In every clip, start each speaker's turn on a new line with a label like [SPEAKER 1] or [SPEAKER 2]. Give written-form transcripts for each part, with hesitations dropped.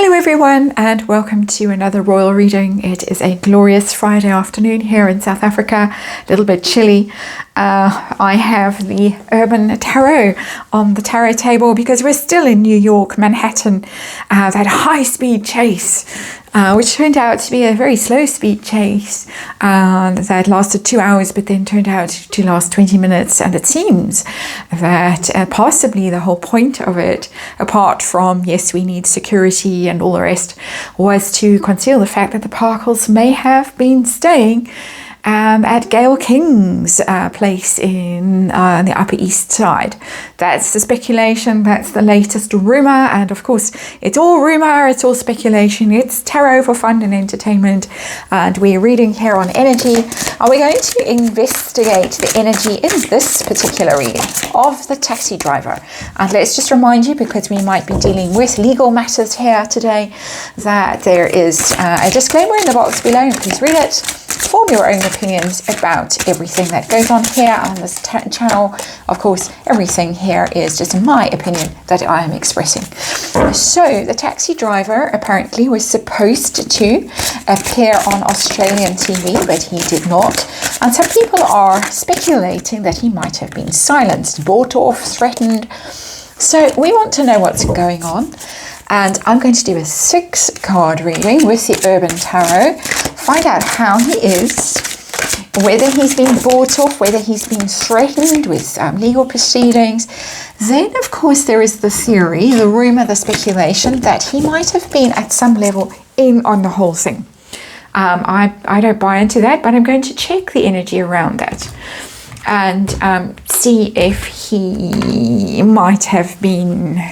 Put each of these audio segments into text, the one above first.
[SPEAKER 1] Hello everyone and welcome to another royal reading. It is a glorious Friday afternoon here in South Africa, a little bit chilly. I have the Urban Tarot on the tarot table because we're still in New York, Manhattan, that high-speed chase, which turned out to be a very slow-speed chase that lasted 2 hours but then turned out to last 20 minutes. And it seems that possibly the whole point of it, apart from, yes, we need security and all the rest, was to conceal the fact that the Parkles may have been staying at Gayle King's place in the Upper East Side. That's the speculation, that's the latest rumour, and of course it's all rumour, it's all speculation, it's tarot for fun and entertainment, and we're reading here on energy. Are we going to investigate the energy in this particular reading of the taxi driver? And let's just remind you, because we might be dealing with legal matters here today, that there is a disclaimer in the box below. Please read it. Form your own opinions about everything that goes on here on this channel. Of course, everything here is just my opinion that I am expressing. So the taxi driver apparently was supposed to appear on Australian TV, but he did not. And some people are speculating that he might have been silenced, bought off, threatened. So we want to know what's going on. And I'm going to do a 6-card reading with the Urban Tarot, find out how he is, whether he's been bought off, whether he's been threatened with legal proceedings. Then, of course, there is the theory, the rumour, the speculation that he might have been at some level in on the whole thing. I don't buy into that, but I'm going to check the energy around that and see if he might have been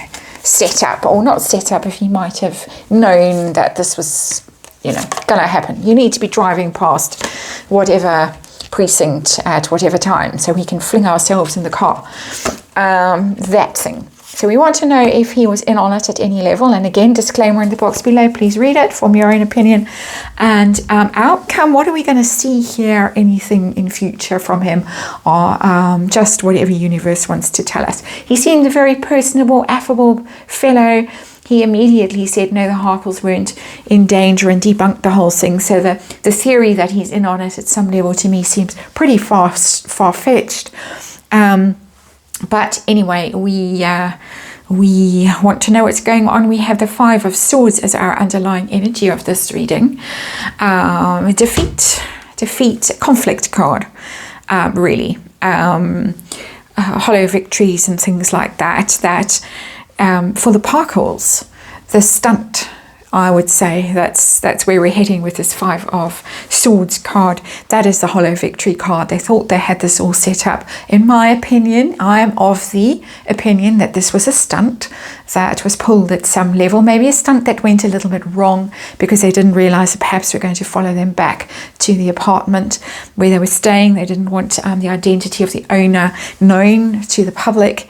[SPEAKER 1] set up or not set up, if he might have known that this was, going to happen. You need to be driving past whatever precinct at whatever time so we can fling ourselves in the car. That thing. So we want to know if he was in on it at any level. And again, disclaimer in the box below. Please read it, form your own opinion. And outcome, what are we going to see here? Anything in future from him, or just whatever universe wants to tell us. He seemed a very personable, affable fellow. He immediately said, no, the Harkles weren't in danger, and debunked the whole thing. So the theory that he's in on it at some level to me seems pretty far-fetched. But anyway, we want to know what's going on. We have the 5 of Swords as our underlying energy of this reading. Defeat, conflict card, really. Hollow victories and things like that. For the Parkles, the stunt, I would say, that's where we're heading with this 5 of Swords card. That is the hollow victory card. They thought they had this all set up. In my opinion, I am of the opinion that this was a stunt that was pulled at some level. Maybe a stunt that went a little bit wrong because they didn't realize that perhaps we're going to follow them back to the apartment where they were staying. They didn't want the identity of the owner known to the public.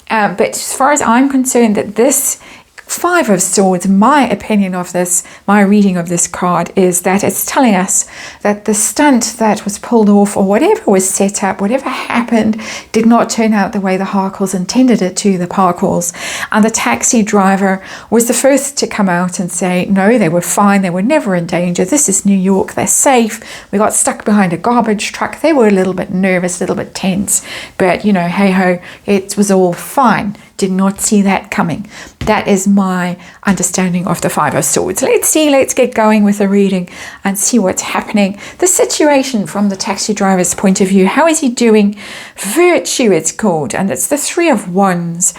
[SPEAKER 1] But as far as I'm concerned, that this 5 of Swords, my opinion of this, my reading of this card, is that it's telling us that the stunt that was pulled off, or whatever was set up, whatever happened, did not turn out the way the Harkles intended it to, the Parkles. And the taxi driver was the first to come out and say, no, they were fine, they were never in danger, this is New York, they're safe. We got stuck behind a garbage truck. They were a little bit nervous, a little bit tense, but hey ho, it was all fine. Did not see that coming. That is my understanding of the 5 of Swords. Let's get going with the reading and see what's happening. The situation from the taxi driver's point of view. How is he doing? Virtue, it's called, and it's the 3 of Wands.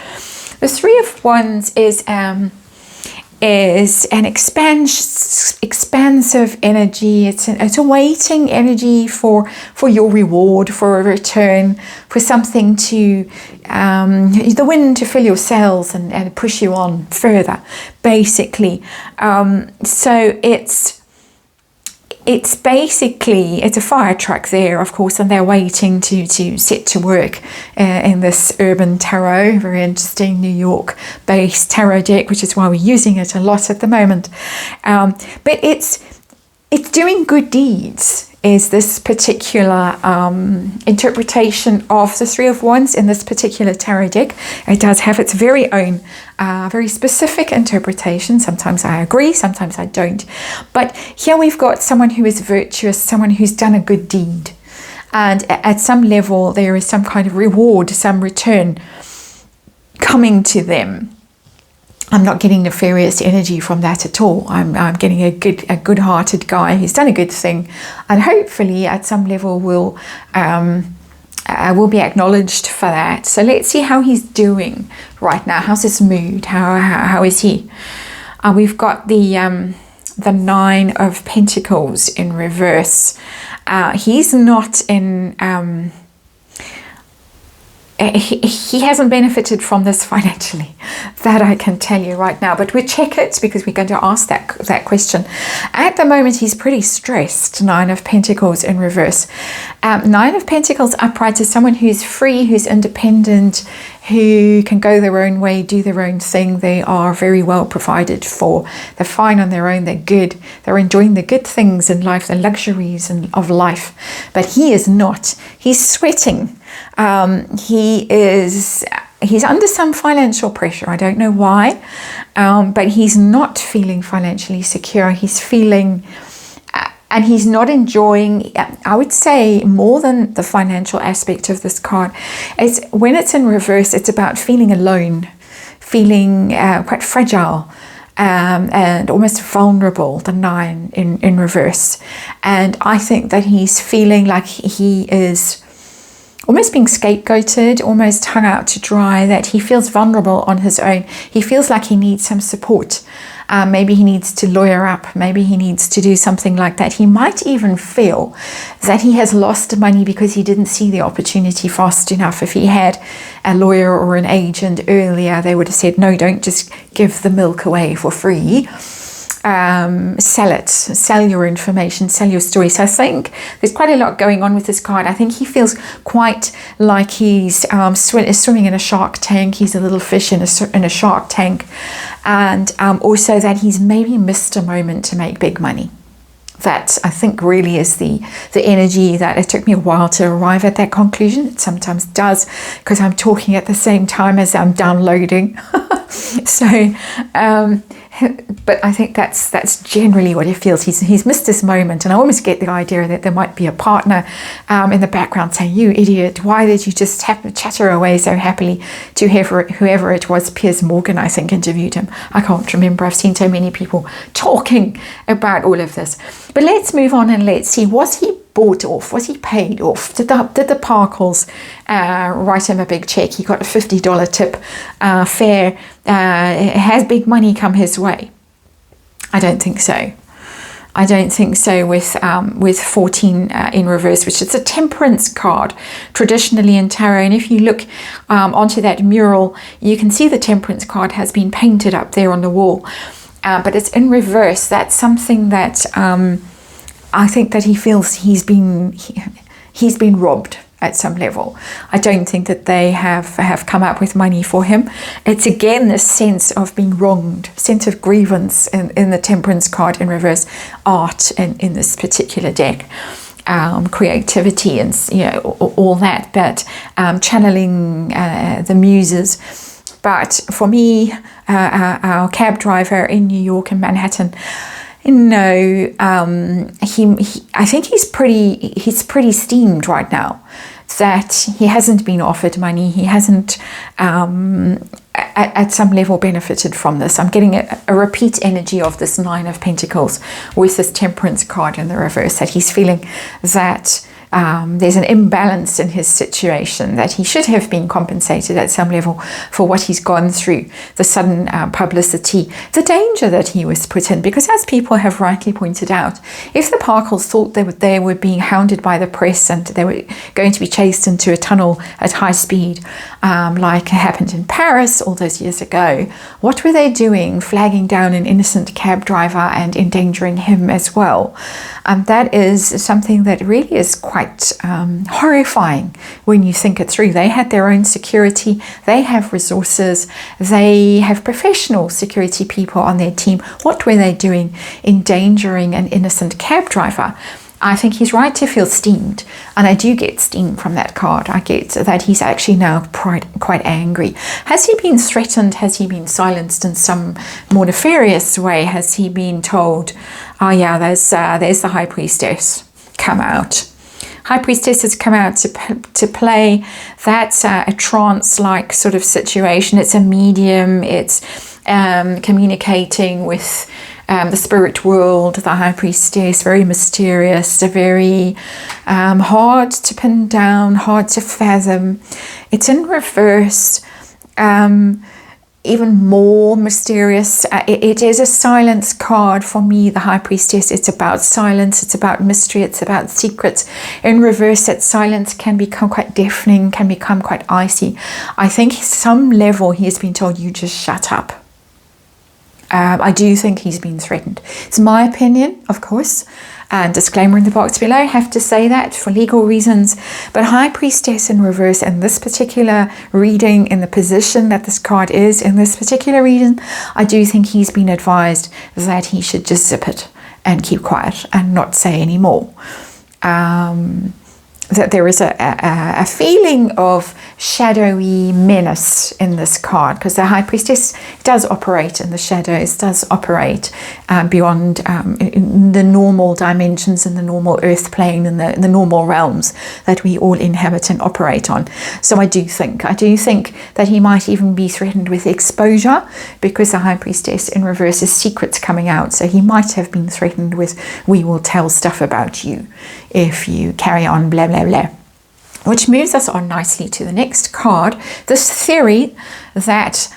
[SPEAKER 1] The 3 of Wands is an expansive energy. It's a waiting energy for your reward, for a return, for something to the wind to fill your sails and push you on further, basically. So it's basically, it's a fire truck there, of course, and they're waiting to set to work in this Urban Tarot, very interesting New York-based tarot deck, which is why we're using it a lot at the moment. But it's doing good deeds. is this particular interpretation of the Three of Wands in this particular tarot deck. It does have its very own, very specific interpretation. Sometimes I agree, sometimes I don't. But here we've got someone who is virtuous, someone who's done a good deed. And at some level, there is some kind of reward, some return coming to them. I'm not getting nefarious energy from that at all. I'm getting a good-hearted guy who's done a good thing, and hopefully at some level will be acknowledged for that. So let's see how he's doing right now. How's his mood? How is he? We've got the Nine of Pentacles in reverse. He's not in. He hasn't benefited from this financially, that I can tell you right now. But we'll check it because we're going to ask that question. At the moment, he's pretty stressed. Nine of Pentacles in reverse. Nine of Pentacles upright is someone who's free, who's independent, who can go their own way, do their own thing. They are very well provided for. They're fine on their own. They're good. They're enjoying the good things in life, the luxuries of life. But he is not. He's sweating. He's under some financial pressure. I don't know why, but he's not feeling financially secure. He's feeling, and he's not enjoying, I would say, more than the financial aspect of this card. When it's in reverse, it's about feeling alone, feeling quite fragile, and almost vulnerable, the Nine in reverse. And I think that he's feeling like he is almost being scapegoated, almost hung out to dry, that he feels vulnerable on his own. He feels like he needs some support. Maybe he needs to lawyer up. Maybe he needs to do something like that. He might even feel that he has lost money because he didn't see the opportunity fast enough. If he had a lawyer or an agent earlier, they would have said, no, don't just give the milk away for free. Sell it, sell your information, sell your story. So I think there's quite a lot going on with this card. I think he feels quite like he's swimming in a shark tank. He's a little fish in a shark tank. And also that he's maybe missed a moment to make big money. That I think really is the energy that it took me a while to arrive at that conclusion. It sometimes does because I'm talking at the same time as I'm downloading. So but I think that's generally what he feels. He's missed this moment, and I almost get the idea that there might be a partner in the background saying, you idiot, why did you just chatter away so happily to whoever it was. Piers Morgan, I think, interviewed him. I can't remember. I've seen so many people talking about all of this. But let's move on and let's see, was he bought off? Was he paid off? Did the Parkles write him a big check? He got a $50 tip. Fair. Has big money come his way? I don't think so. I don't think so with 14 in reverse, which is a temperance card traditionally in tarot. And if you look onto that mural, you can see the temperance card has been painted up there on the wall. But it's in reverse. That's something that I think that he feels he's been robbed at some level. I don't think that they have come up with money for him. It's again this sense of being wronged, sense of grievance in the temperance card in reverse, art in this particular deck, creativity and all that, but channeling the muses. But for me, our cab driver in New York and Manhattan, no, I think he's pretty steamed right now. That he hasn't been offered money. He hasn't, at some level, benefited from this. I'm getting a repeat energy of this Nine of Pentacles with this Temperance card in the reverse. That he's feeling that there's an imbalance in his situation, that he should have been compensated at some level for what he's gone through, the sudden publicity, the danger that he was put in. Because as people have rightly pointed out, if the Parkles thought they were being hounded by the press and they were going to be chased into a tunnel at high speed, like happened in Paris all those years ago, what were they doing, flagging down an innocent cab driver and endangering him as well? That is something that really is quite horrifying when you think it through. They had their own security, they have resources, they have professional security people on their team. What were they doing endangering an innocent cab driver? I think he's right to feel steamed, and I do get steam from that card. I get that he's actually now quite angry. Has he been threatened? Has he been silenced in some more nefarious way? Has he been told, oh yeah, there's the High Priestess, come out? High Priestess has come out to play. That's a trance-like sort of situation. It's a medium. It's communicating with the spirit world. The High Priestess, very mysterious, very hard to pin down, hard to fathom. It's in reverse, even more mysterious. It is a silence card for me, the High Priestess. It's about silence, it's about mystery, it's about secrets. In reverse, that silence can become quite deafening, can become quite icy. I think some level he has been told, you just shut up. I do think he's been threatened. It's my opinion, of course. Disclaimer in the box below, I have to say that for legal reasons. But High Priestess in reverse in this particular reading, in the position that this card is in this particular reading, I do think he's been advised that he should just zip it and keep quiet and not say any more. That there is a feeling of shadowy menace in this card, because the High Priestess does operate in the shadows, does operate beyond in the normal dimensions, in the normal earth plane, in the normal realms that we all inhabit and operate on. So I do think that he might even be threatened with exposure, because the High Priestess in reverse is secrets coming out. So he might have been threatened with, we will tell stuff about you if you carry on, blah blah blah. Which moves us on nicely to the next card, this theory that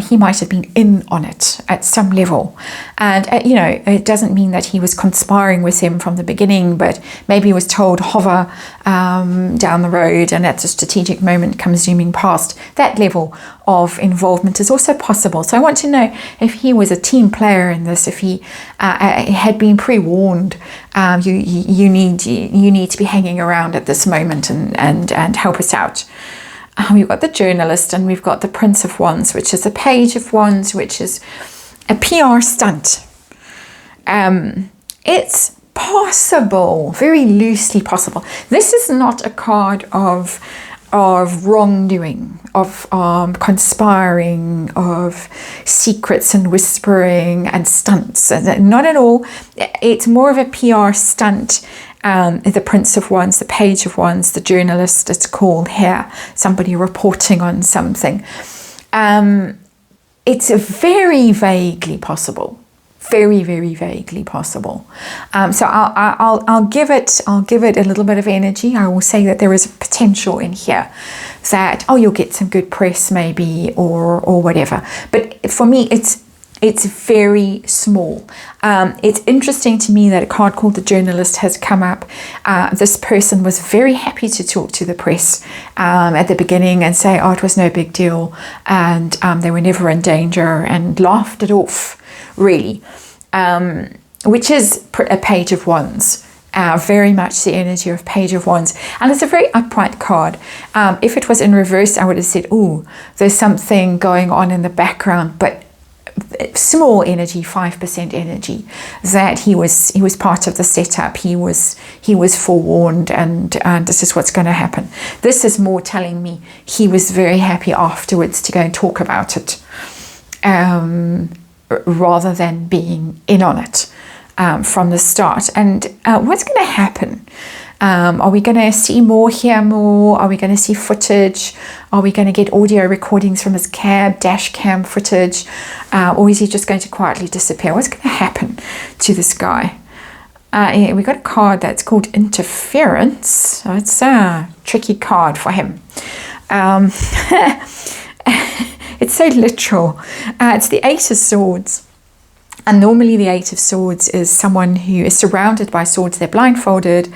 [SPEAKER 1] he might have been in on it at some level. And, it doesn't mean that he was conspiring with him from the beginning, but maybe he was told hover down the road and at a strategic moment comes zooming past. That level of involvement is also possible. So I want to know if he was a team player in this, if he had been pre-warned, you need to be hanging around at this moment and help us out. We've got the Journalist and we've got the Prince of Wands, which is a Page of Wands, which is a PR stunt. It's possible, very loosely possible. This is not a card of wrongdoing, of conspiring, of secrets and whispering and stunts. Not at all. It's more of a PR stunt. The Prince of Wands, the Page of Wands, the Journalist, it's called here, somebody reporting on something. It's very vaguely possible, very, very vaguely possible. So I'll give it a little bit of energy. I will say that there is a potential in here that, you'll get some good press maybe, or whatever. But for me, it's very small. It's interesting to me that a card called the Journalist has come up. This person was very happy to talk to the press at the beginning and say, it was no big deal, and they were never in danger, and laughed it off, really, which is a Page of Wands. Very much the energy of Page of Wands, and it's a very upright card. If it was in reverse, I would have said, there's something going on in the background, but small energy, 5% energy, that he was part of the setup. He was forewarned, and this is what's going to happen. This is more telling me he was very happy afterwards to go and talk about it, rather than being in on it from the start. And what's going to happen? Are we going to see more, hear more? Are we going to see footage? Are we going to get audio recordings from his dash cam footage? Or is he just going to quietly disappear? What's going to happen to this guy? We got a card that's called Interference. So it's a tricky card for him. It's so literal. It's the Eight of Swords. And normally the Eight of Swords is someone who is surrounded by swords. They're blindfolded,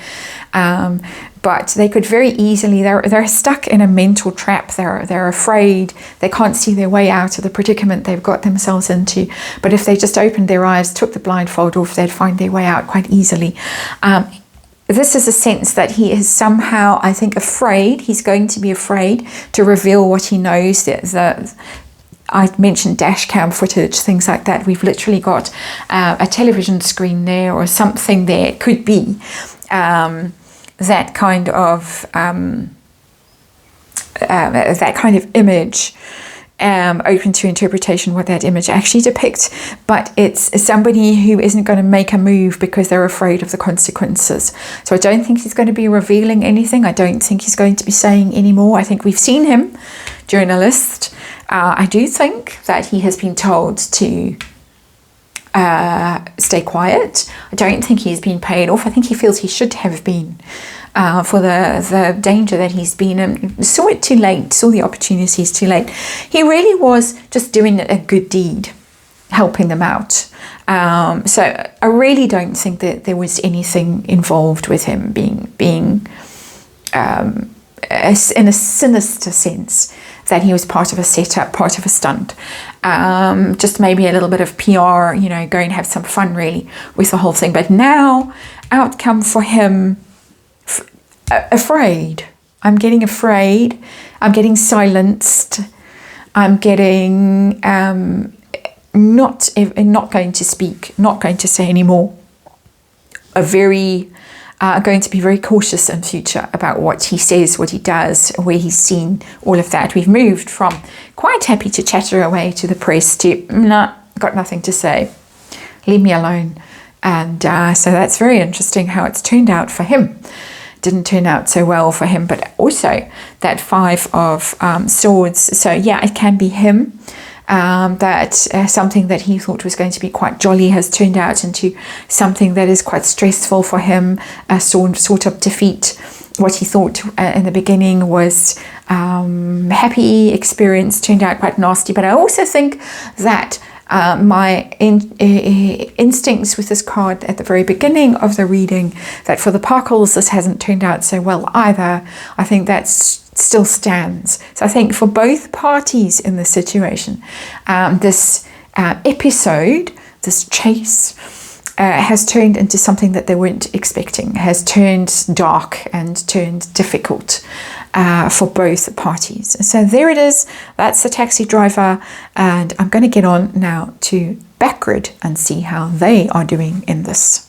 [SPEAKER 1] but they could very easily, they're stuck in a mental trap. They're afraid. They can't see their way out of the predicament they've got themselves into. But if they just opened their eyes, took the blindfold off, they'd find their way out quite easily. This is a sense that he is somehow, I think, afraid. He's going to be afraid to reveal what he knows. I mentioned dash cam footage, things like that. We've literally got a television screen there or something there. It could be that kind of image, open to interpretation what that image actually depicts, but it's somebody who isn't going to make a move because they're afraid of the consequences. So I don't think he's going to be revealing anything. I don't think he's going to be saying any more. I think we've seen him, journalist. I do think that he has been told to stay quiet. I don't think he's been paid off. I think he feels he should have been, for the danger that he's been in. Saw it too late, saw the opportunities too late. He really was just doing a good deed, helping them out. So I really don't think that there was anything involved with him being in a sinister sense, that he was part of a setup, part of a stunt. Just maybe a little bit of PR, go and have some fun really with the whole thing. But now, outcome for him, afraid. I'm getting afraid. I'm getting silenced. I'm getting not going to speak, not going to say anymore. Going to be very cautious in future about what he says, what he does, where he's seen, all of that. We've moved from quite happy to chatter away to the press to, nah, got nothing to say. Leave me alone. And so that's very interesting how it's turned out for him. Didn't turn out so well for him, but also that 5 of Swords. So yeah, it can be him. That something that he thought was going to be quite jolly has turned out into something that is quite stressful for him. Sort of defeat. What he thought in the beginning was happy experience turned out quite nasty. But I also think that my instincts with this card at the very beginning of the reading, that for the Parkles this hasn't turned out so well either, I think that's still stands. So I think for both parties in this situation, this episode, this chase, has turned into something that they weren't expecting, has turned dark and turned difficult for both parties. So there it is. That's the taxi driver, and I'm going to get on now to Backgrid and see how they are doing in this.